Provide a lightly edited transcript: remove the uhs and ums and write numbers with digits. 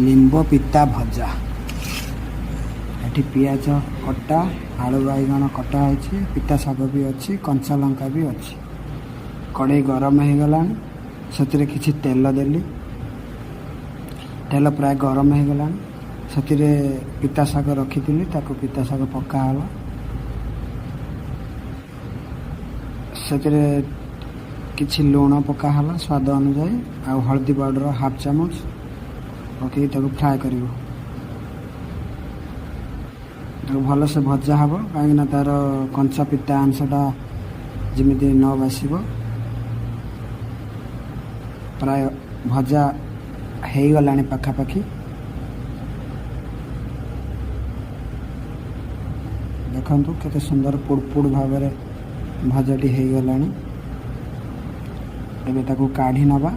Limb पिता भजा एठी पियाज कटा आलू बैगण कटा है पिता शाग भी अच्छी कंचा लंका भी अच्छी कड़े गरम हो गला से किसी तेल देली तेल प्राय गरम हो गला से पिता शाग रखी पिता शाग पकाला से किसी लुण पकाला स्वाद अनुजाई आ हल्दी पाउडर हाफ चामच पकई फ्राए कर भल से भजा हम कहीं तार कंचा पिता अंशटा जमी न बासब प्राय भजा हो गला पखापाखि देखु केते सुंदर पुड़ भाव भजाटी हो गला एबे ताकू काढ़ी नवा।